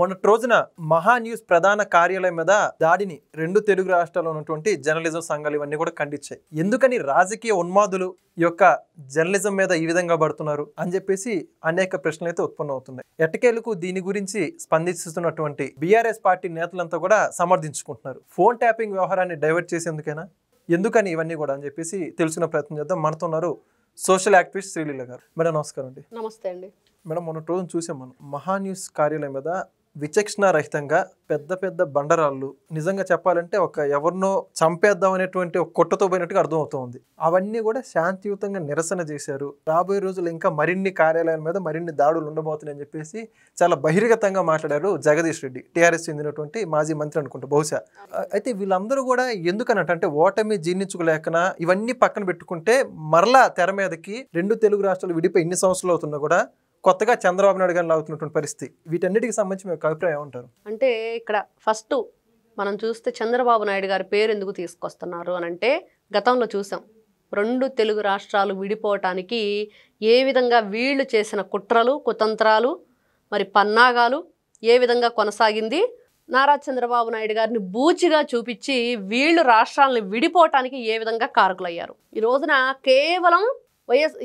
మొన్నటి రోజున మహా న్యూస్ ప్రధాన కార్యాలయం మీద దాడిని రెండు తెలుగు రాష్ట్రాల్లో ఉన్నటువంటి జర్నలిజం సంఘాలు ఇవన్నీ కూడా ఖండించాయి. ఎందుకని రాజకీయ ఉన్మాదులు ఈ యొక్క జర్నలిజం మీద ఈ విధంగా పడుతున్నారు అని చెప్పేసి అనేక ప్రశ్నలు అయితే ఉత్పన్నం అవుతున్నాయి. ఎట్టకేలకు దీని గురించి స్పందిస్తున్నటువంటి బీఆర్ఎస్ పార్టీ నేతలంతా కూడా సమర్థించుకుంటున్నారు. ఫోన్ ట్యాపింగ్ వ్యవహారాన్ని డైవర్ట్ చేసేందుకైనా ఎందుకని ఇవన్నీ కూడా అని చెప్పేసి తెలుసుకునే ప్రయత్నం చేద్దాం. మనతో ఉన్నారు సోషల్ యాక్టివిస్ట్ శ్రీలీల గారు. మేడం నమస్కారం అండి. నమస్తే అండి. మేడం మొన్న రోజున చూసాం మనం మహా న్యూస్ కార్యాలయం మీద విచక్షణారహితంగా పెద్ద పెద్ద బండరాళ్ళు, నిజంగా చెప్పాలంటే ఒక ఎవరినో చంపేద్దాం అనేటువంటి ఒక కొట్టతో పోయినట్టుగా అర్థమవుతోంది. అవన్నీ కూడా శాంతియుతంగా నిరసన చేశారు. రాబోయే రోజులు ఇంకా మరిన్ని కార్యాలయాల మీద మరిన్ని దాడులు ఉండబోతున్నాయని చెప్పేసి చాలా బహిర్గతంగా మాట్లాడారు జగదీష్ రెడ్డి, టీఆర్ఎస్ చెందినటువంటి మాజీ మంత్రి అనుకుంటా బహుశా. అయితే వీళ్ళందరూ కూడా ఎందుకనంటే ఓటమి జీర్ణించుకోలేకనా ఇవన్నీ పక్కన పెట్టుకుంటే మరలా తెర మీదకి రెండు తెలుగు రాష్ట్రాలు విడిపోయి ఇన్ని సంవత్సరాలు అవుతున్నా కూడా కొత్తగా చంద్రబాబు నాయుడు గారిని లాగుతున్నటువంటి పరిస్థితి. వీటన్నిటికి సంబంధించి మీ అభిప్రాయం ఏమంటారు? అంటే ఇక్కడ ఫస్ట్ మనం చూస్తే చంద్రబాబు నాయుడు గారి పేరు ఎందుకు తీసుకొస్తున్నారు అని అంటే, గతంలో చూసాం రెండు తెలుగు రాష్ట్రాలు విడిపోవటానికి ఏ విధంగా వీళ్ళు చేసిన కుట్రలు, కుతంత్రాలు, మరి పన్నాగాలు ఏ విధంగా కొనసాగింది. నారా చంద్రబాబు నాయుడు గారిని బూచిగా చూపించి వీళ్ళు రాష్ట్రాలను విడిపోవటానికి ఏ విధంగా కారకులయ్యారు. ఈ రోజున కేవలం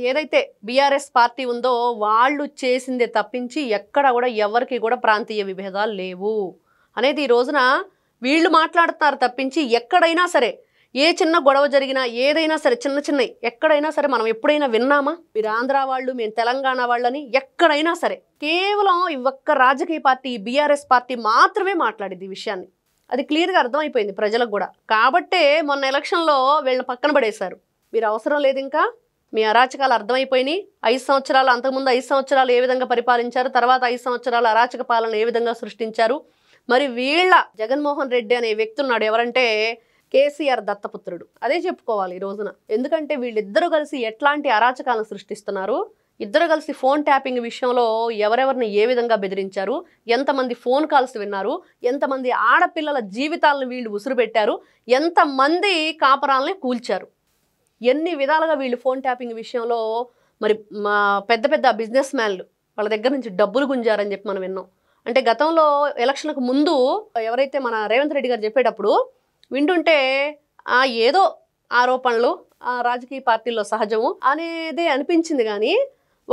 ఏదైతే బీఆర్ఎస్ పార్టీ ఉందో వాళ్ళు చేసిందే తప్పించి ఎక్కడ కూడా ఎవరికి కూడా ప్రాంతీయ విభేదాలు లేవు అనేది ఈ రోజున వీళ్ళు మాట్లాడుతున్నారు తప్పించి, ఎక్కడైనా సరే ఏ చిన్న గొడవ జరిగినా ఏదైనా సరే చిన్న చిన్నవి ఎక్కడైనా సరే మనం ఎప్పుడైనా విన్నామా? మీరు ఆంధ్ర వాళ్ళు, మేము తెలంగాణ వాళ్ళని ఎక్కడైనా సరే కేవలం ఈ ఒక్క రాజకీయ పార్టీ బీఆర్ఎస్ పార్టీ మాత్రమే మాట్లాడింది ఈ విషయాన్ని. అది క్లియర్గా అర్థమైపోయింది ప్రజలకు కూడా. కాబట్టే మొన్న ఎలక్షన్లో వీళ్ళని పక్కన పడేశారు. మీరు అవసరం లేదు, ఇంకా మీ అరాచకాలు అర్థమైపోయినాయి. 5 సంవత్సరాలు, అంతకుముందు 5 సంవత్సరాలు ఏ విధంగా పరిపాలించారు, తర్వాత 5 సంవత్సరాలు అరాచక పాలన ఏ విధంగా సృష్టించారు. మరి వీళ్ళ జగన్మోహన్ రెడ్డి అనే వ్యక్తి ఉన్నాడు, ఎవరంటే కేసీఆర్ దత్తపుత్రుడు. అదే చెప్పుకోవాలి ఈ రోజున. ఎందుకంటే వీళ్ళిద్దరూ కలిసి ఎట్లాంటి అరాచకాలను సృష్టిస్తున్నారు, ఇద్దరు కలిసి ఫోన్ ట్యాపింగ్ విషయంలో ఎవరెవరిని ఏ విధంగా బెదిరించారు, ఎంతమంది ఫోన్ కాల్స్ విన్నారు, ఎంతమంది ఆడపిల్లల జీవితాలను వీళ్ళు ఉసురు పెట్టారు, ఎంతమంది కాపరాలని కూల్చారు, ఎన్ని విధాలుగా వీళ్ళు ఫోన్ ట్యాపింగ్ విషయంలో మరి మా పెద్ద పెద్ద బిజినెస్ మ్యాన్లు వాళ్ళ దగ్గర నుంచి డబ్బులు గుంజారని చెప్పి మనం విన్నాం. అంటే గతంలో ఎలక్షన్కు ముందు ఎవరైతే మన రేవంత్ రెడ్డి గారు చెప్పేటప్పుడు వింటుంటే ఏదో ఆరోపణలు రాజకీయ పార్టీల్లో సహజము అనేదే అనిపించింది. కానీ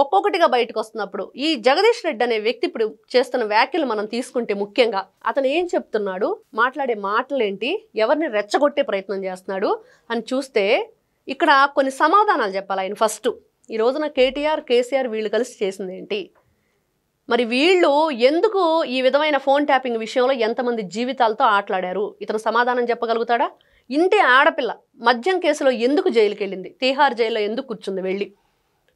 ఒక్కొక్కటిగా బయటకు వస్తున్నప్పుడు ఈ జగదీష్ రెడ్డి అనే వ్యక్తి ఇప్పుడు చేస్తున్న వ్యాఖ్యలు మనం తీసుకుంటే, ముఖ్యంగా అతను ఏం చెప్తున్నాడు, మాట్లాడే మాటలేంటి, ఎవరిని రెచ్చగొట్టే ప్రయత్నం చేస్తున్నాడు అని చూస్తే ఇక్కడ కొన్ని సమాధానాలు చెప్పాలి ఆయన. ఫస్ట్ ఈ రోజున కేటీఆర్, కేసీఆర్ వీళ్ళు కలిసి చేసింది ఏంటి, మరి వీళ్ళు ఎందుకు ఈ విధమైన ఫోన్ ట్యాపింగ్ విషయంలో ఎంతమంది జీవితాలతో ఆటలాడారు, ఇతను సమాధానం చెప్పగలుగుతాడా? ఇంటి ఆడపిల్ల మద్యం కేసులో ఎందుకు జైలుకి వెళ్ళింది, తీహార్ జైల్లో ఎందుకు కూర్చుంది వెళ్ళి,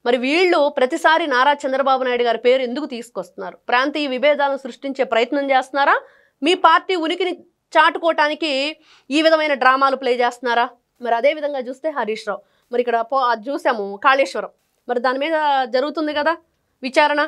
మరి వీళ్ళు ప్రతిసారి నారా చంద్రబాబు నాయుడు గారి పేరు ఎందుకు తీసుకొస్తున్నారు, ప్రాంతీయ విభేదాలను సృష్టించే ప్రయత్నం చేస్తున్నారా, మీ పార్టీ ఉనికిని చాటుకోవటానికి ఈ విధమైన డ్రామాలు ప్లే చేస్తున్నారా? మరి అదే విధంగా చూస్తే హరీష్ రావు, మరి ఇక్కడ అది చూసాము కాళేశ్వరం, మరి దాని మీద జరుగుతుంది కదా విచారణ,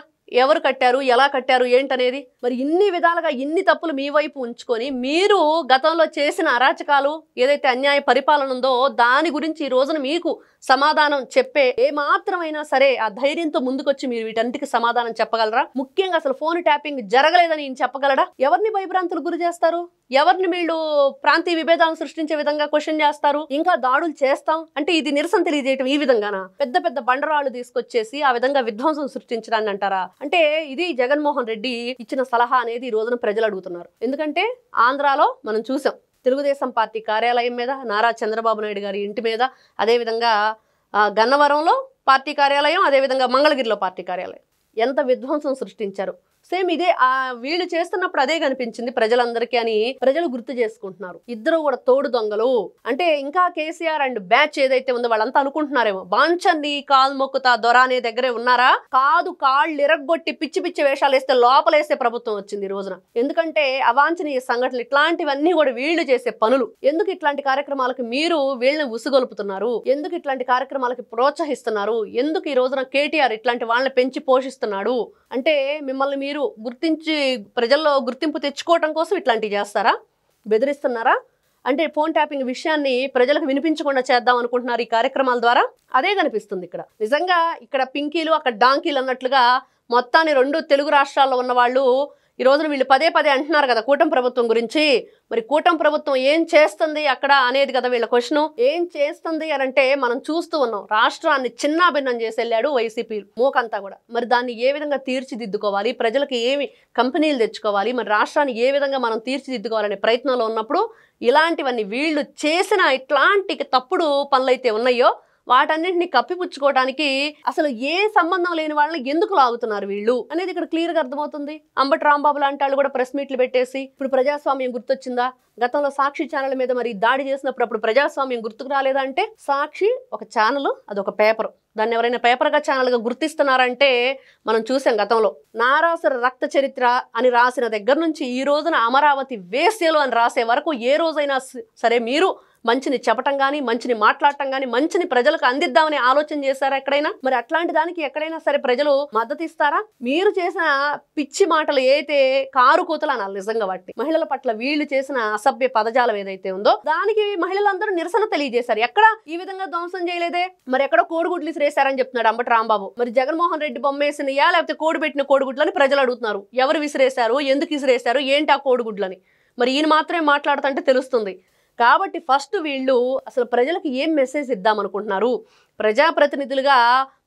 ఎవరు కట్టారు, ఎలా కట్టారు ఏంటనేది. మరి ఇన్ని విధాలుగా ఇన్ని తప్పులు మీ వైపు ఉంచుకొని మీరు గతంలో చేసిన అరాచకాలు ఏదైతే అన్యాయ పరిపాలన ఉందో దాని గురించి ఈ రోజున మీకు సమాధానం చెప్పే ఏమాత్రమైనా సరే ఆ ధైర్యంతో ముందుకొచ్చి మీరు వీటన్నిటికి సమాధానం చెప్పగలరా? ముఖ్యంగా అసలు ఫోన్ ట్యాపింగ్ జరగలేదని చెప్పగలరా? ఎవరిని భయభ్రాంతులు గురి చేస్తారు, ఎవరిని వీళ్ళు ప్రాంతీయ విభేదాలను సృష్టించే విధంగా క్వశ్చన్ చేస్తారు, ఇంకా దాడులు చేస్తాం అంటే ఇది నిరసన తెలియజేయటం ఈ విధంగానా? పెద్ద పెద్ద బండరాళ్ళు తీసుకొచ్చేసి ఆ విధంగా విధ్వంసం సృష్టించడాన్ని అంటారా? అంటే ఇది జగన్మోహన్ రెడ్డి ఇచ్చిన సలహా అనేది ఈ రోజున ప్రజలు అడుగుతున్నారు. ఎందుకంటే ఆంధ్రాలో మనం చూసాం తెలుగుదేశం పార్టీ కార్యాలయం మీద, నారా చంద్రబాబు నాయుడు గారి ఇంటి మీద, అదేవిధంగా గన్నవరంలో పార్టీ కార్యాలయం, అదేవిధంగా మంగళగిరిలో పార్టీ కార్యాలయం ఎంత విధ్వంసం సృష్టించారు. సేమ్ ఇదే వీళ్ళు చేస్తున్నప్పుడు అదే కనిపించింది ప్రజలందరికీ అని ప్రజలు గుర్తు చేసుకుంటున్నారు. ఇద్దరు కూడా తోడు దొంగలు. అంటే ఇంకా కేసీఆర్ అండ్ బ్యాచ్ ఏదైతే ఉందో వాళ్ళంతా అనుకుంటున్నారేమో బాంచన్ని కాలు మొక్కుతా దొర అనే దగ్గరే ఉన్నారా? కాదు, కాళ్ళు ఇరగ్గొట్టి పిచ్చి పిచ్చి వేషాలు వేస్తే లోపలేసే ప్రభుత్వం వచ్చింది ఈ రోజున. ఎందుకంటే అవాంఛనీయ సంఘటనలు ఇట్లాంటివన్నీ కూడా వీళ్ళు చేసే పనులు. ఎందుకు ఇట్లాంటి కార్యక్రమాలకు మీరు వీళ్ళని ఉసుగొలుపుతున్నారు, ఎందుకు ఇట్లాంటి కార్యక్రమాలకి ప్రోత్సహిస్తున్నారు, ఎందుకు ఈ రోజున కేటీఆర్ ఇట్లాంటి వాళ్ళని పెంచి పోషిస్తున్నాడు అంటే మిమ్మల్ని మీరు గుర్తించి ప్రజల్లో గుర్తింపు తెచ్చుకోవడం కోసం ఇట్లాంటివి చేస్తారా, బెదిరిస్తున్నారా? అంటే ఫోన్ ట్యాపింగ్ విషయాన్ని ప్రజలకు వినిపించకుండా చేద్దాం అనుకుంటున్నారు ఈ కార్యక్రమాల ద్వారా. అదే కనిపిస్తుంది ఇక్కడ. నిజంగా ఇక్కడ పింకీలు అక్కడ డాంకీలు అన్నట్లుగా మొత్తాన్ని రెండు తెలుగు రాష్ట్రాల్లో ఉన్న వాళ్ళు ఈ రోజున వీళ్ళు పదే పదే అంటున్నారు కదా కూటమి ప్రభుత్వం గురించి. మరి కూటమి ప్రభుత్వం ఏం చేస్తుంది అక్కడ అనేది కదా వీళ్ళ క్వశ్చన్. ఏం చేస్తుంది అని అంటే మనం చూస్తూ ఉన్నాం. రాష్ట్రాన్ని చిన్నాభిన్నం చేసి వెళ్ళాడు వైసీపీ మూకంతా కూడా. మరి దాన్ని ఏ విధంగా తీర్చిదిద్దుకోవాలి, ప్రజలకు ఏమి కంపెనీలు తెచ్చుకోవాలి, మరి రాష్ట్రాన్ని ఏ విధంగా మనం తీర్చిదిద్దుకోవాలనే ప్రయత్నంలో ఉన్నప్పుడు ఇలాంటివన్నీ వీళ్ళు చేసిన ఇట్లాంటి తప్పుడు పనులైతే ఉన్నాయో వాటన్నింటినీ కప్పిపుచ్చుకోవడానికి అసలు ఏ సంబంధం లేని వాళ్ళని ఎందుకు లాగుతున్నారు వీళ్ళు అనేది ఇక్కడ క్లియర్ గా అర్థమవుతుంది. అంబటి రాంబాబు లాంటి వాళ్ళు కూడా ప్రెస్ మీట్లు పెట్టేసి ఇప్పుడు ప్రజాస్వామ్యం గుర్తొచ్చిందా, గతంలో సాక్షి ఛానల్ మీద మరి దాడి చేసినప్పుడు అప్పుడు ప్రజాస్వామ్యం గుర్తుకు రాలేదా అంటే సాక్షి ఒక ఛానల్, అదొక పేపర్, దాన్ని ఎవరైనా పేపర్గా ఛానల్గా గుర్తిస్తున్నారంటే మనం చూసాం గతంలో. నారాసుర రక్త చరిత్ర అని రాసిన దగ్గర నుంచి ఈ రోజున అమరావతి వేశ్యలు అని రాసే వరకు ఏ రోజైనా సరే మీరు మంచిని చెప్పటం కానీ, మంచిని మాట్లాడటం కానీ, మంచిని ప్రజలకు అందిద్దామని ఆలోచన చేశారా ఎక్కడైనా? మరి అట్లాంటి దానికి ఎక్కడైనా సరే ప్రజలు మద్దతు ఇస్తారా? మీరు చేసిన పిచ్చి మాటలు ఏదైతే కారు కూతలు అనాలి నిజంగా వాటి మహిళల పట్ల వీళ్ళు చేసిన అసభ్య పదజాలం ఏదైతే ఉందో దానికి మహిళలందరూ నిరసన తెలియజేశారు. ఎక్కడ ఈ విధంగా ధ్వంసం చేయలేదే. మరి ఎక్కడో కోడిగుడ్లు విసిరేశారని చెప్తున్నాడు అంబటి రాంబాబు. మరి జగన్మోహన్ రెడ్డి బొమ్మేసినయా లేకపోతే కోడి పెట్టిన కోడిగుడ్లని ప్రజలు అడుగుతున్నారు. ఎవరు విసిరేశారు, ఎందుకు విసిరేశారు, ఏంటి ఆ కోడిగుడ్లని? మరి ఈయన మాత్రమే మాట్లాడుతుంటే తెలుస్తుంది. కాబట్టి ఫస్ట్ వీళ్ళు అసలు ప్రజలకు ఏం మెసేజ్ ఇద్దామనుకుంటున్నారు? ప్రజాప్రతినిధులుగా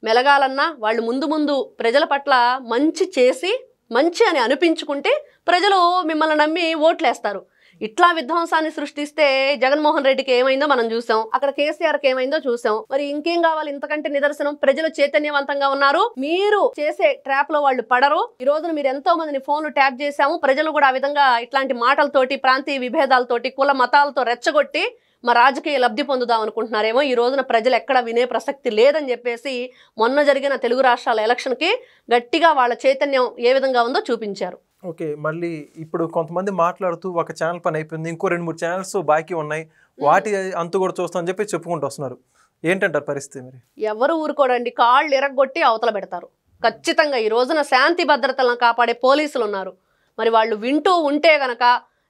మెలగాలన్నా వాళ్ళు ముందు ప్రజల పట్ల మంచి చేసి మంచి అని అనిపించుకుంటే ప్రజలు మిమ్మల్ని నమ్మి ఓట్లేస్తారు. ఇట్లా విధ్వంసాన్ని సృష్టిస్తే జగన్మోహన్ రెడ్డికి ఏమైందో మనం చూసాం, అక్కడ కేసీఆర్కి ఏమైందో చూసాం. మరి ఇంకేం కావాలి ఇంతకంటే నిదర్శనం? ప్రజలు చైతన్యవంతంగా ఉన్నారు, మీరు చేసే ట్రాప్ లో వాళ్ళు పడరు. ఈ రోజున మీరు ఎంతో మందిని ఫోన్లు ట్యాప్ చేశాము, ప్రజలు కూడా ఆ విధంగా ఇట్లాంటి మాటలతోటి ప్రాంతీయ విభేదాలతోటి కుల మతాలతో రెచ్చగొట్టి మా రాజకీయ లబ్ధి పొందుదాం అనుకుంటున్నారేమో. ఈ రోజున ప్రజలు ఎక్కడ వినే ప్రసక్తి లేదని చెప్పేసి మొన్న జరిగిన తెలుగు రాష్ట్రాల ఎలక్షన్కి గట్టిగా వాళ్ళ చైతన్యం ఏ విధంగా ఉందో చూపించారు. ఓకే, మళ్ళీ ఇప్పుడు కొంతమంది మాట్లాడుతూ ఒక ఛానల్ పని అయిపోయింది, ఇంకో 2-3 ఛానల్స్ బాకీ ఉన్నాయి, వాటి అంతు కూడా చూస్తామని చెప్పి చెప్పుకుంటూ వస్తున్నారు. ఏంటంటారు పరిస్థితి? మరి ఎవరు ఊరుకోడండి, కాళ్ళు ఇరగొట్టి అవతల పెడతారు ఖచ్చితంగా. ఈ రోజున శాంతి భద్రతలను కాపాడే పోలీసులు ఉన్నారు. మరి వాళ్ళు వింటూ ఉంటే గనక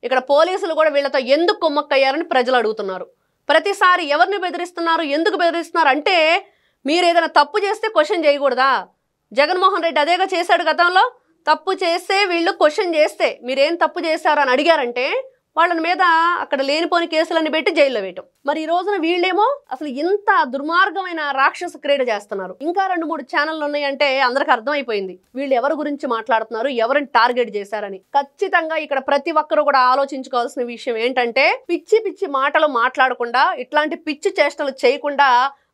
ఇక్కడ పోలీసులు కూడా వీళ్ళతో ఎందుకు కుమ్మక్కయ్యారని ప్రజలు అడుగుతున్నారు. ప్రతిసారి ఎవరిని బెదిరిస్తున్నారు, ఎందుకు బెదిరిస్తున్నారు అంటే మీరు ఏదైనా తప్పు చేస్తే క్వశ్చన్ చేయకూడదా? జగన్మోహన్ రెడ్డి అదేగా చేశాడు గతంలో. తప్పు చేస్తే వీళ్ళు క్వశ్చన్ చేస్తే మీరేం తప్పు చేశారు అని అడిగారంటే వాళ్ళని మీద అక్కడ లేనిపోని కేసులన్నీ పెట్టి జైల్లో వేయటం. మరి ఈ రోజున వీళ్ళేమో అసలు ఇంత దుర్మార్గమైన రాక్షస క్రీడ చేస్తున్నారు. ఇంకా 2-3 ఛానళ్ళు ఉన్నాయంటే అందరికి అర్థమైపోయింది వీళ్ళు ఎవరి గురించి మాట్లాడుతున్నారు, ఎవరిని టార్గెట్ చేశారని. ఖచ్చితంగా ఇక్కడ ప్రతి ఒక్కరు కూడా ఆలోచించుకోవాల్సిన విషయం ఏంటంటే పిచ్చి పిచ్చి మాటలు మాట్లాడకుండా, ఇట్లాంటి పిచ్చి చేష్టలు చేయకుండా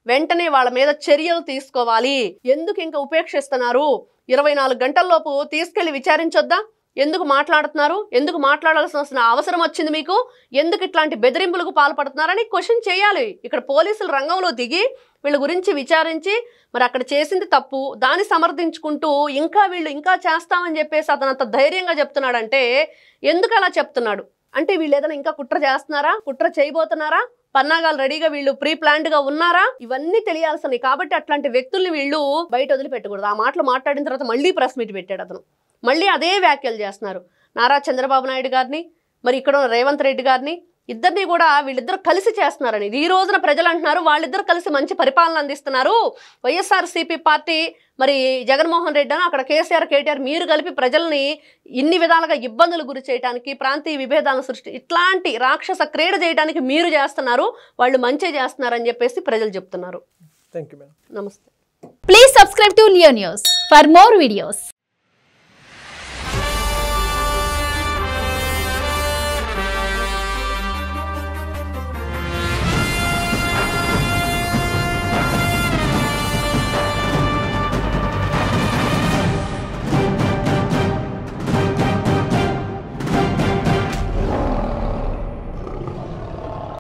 వెంటనే వాళ్ళ మీద చర్యలు తీసుకోవాలి. ఎందుకు ఇంకా ఉపేక్షిస్తున్నారు? 24 గంటల్లోపు తీసుకెళ్లి విచారించొద్దా? ఎందుకు మాట్లాడుతున్నారు, ఎందుకు మాట్లాడాల్సిన అవసరం వచ్చింది మీకు, ఎందుకు ఇట్లాంటి బెదిరింపులకు పాల్పడుతున్నారని క్వశ్చన్ చేయాలి. ఇక్కడ పోలీసులు రంగంలో దిగి వీళ్ళ గురించి విచారించి మరి అక్కడ చేసింది తప్పు, దాన్ని సమర్థించుకుంటూ ఇంకా వీళ్ళు ఇంకా చేస్తామని చెప్పేసి అతను అంత ధైర్యంగా చెప్తున్నాడంటే ఎందుకు అలా చెప్తున్నాడు అంటే వీళ్ళు ఏదైనా ఇంకా కుట్ర చేస్తున్నారా, కుట్ర చేయబోతున్నారా, పన్నాగాలు రెడీగా వీళ్ళు ప్రీ ప్లాన్డ్ గా ఉన్నారా, ఇవన్నీ తెలియాల్సినవి. కాబట్టి అట్లాంటి వ్యక్తుల్ని వీళ్ళు బయట వదిలిపెట్టకూడదు. ఆ మాటలు మాట్లాడిన తర్వాత మళ్ళీ ప్రెస్ మీట్ పెట్టాడు అతను, మళ్ళీ అదే వ్యాఖ్యలు చేస్తున్నారు. నారా చంద్రబాబు నాయుడు గారిని మరి ఇక్కడ రేవంత్ రెడ్డి గారిని ఇద్దరిని కూడా వీళ్ళిద్దరు కలిసి చేస్తున్నారని. ఈ రోజున ప్రజలు అంటున్నారు వాళ్ళిద్దరు కలిసి మంచి పరిపాలన అందిస్తున్నారు. వైఎస్ఆర్సీపీ పార్టీ మరి జగన్మోహన్ రెడ్డి అని అక్కడ కేసీఆర్ కేటీఆర్ మీరు కలిపి ప్రజల్ని ఇన్ని విధాలుగా ఇబ్బందులు గురి చేయడానికి, ప్రాంతీయ విభేదాలను సృష్టి ఇట్లాంటి రాక్షస క్రీడ చేయడానికి మీరు చేస్తున్నారు, వాళ్ళు మంచి చేస్తున్నారని చెప్పేసి ప్రజలు చెప్తున్నారు. Thank you madam. నమస్తే. Please subscribe to Leo News for more videos.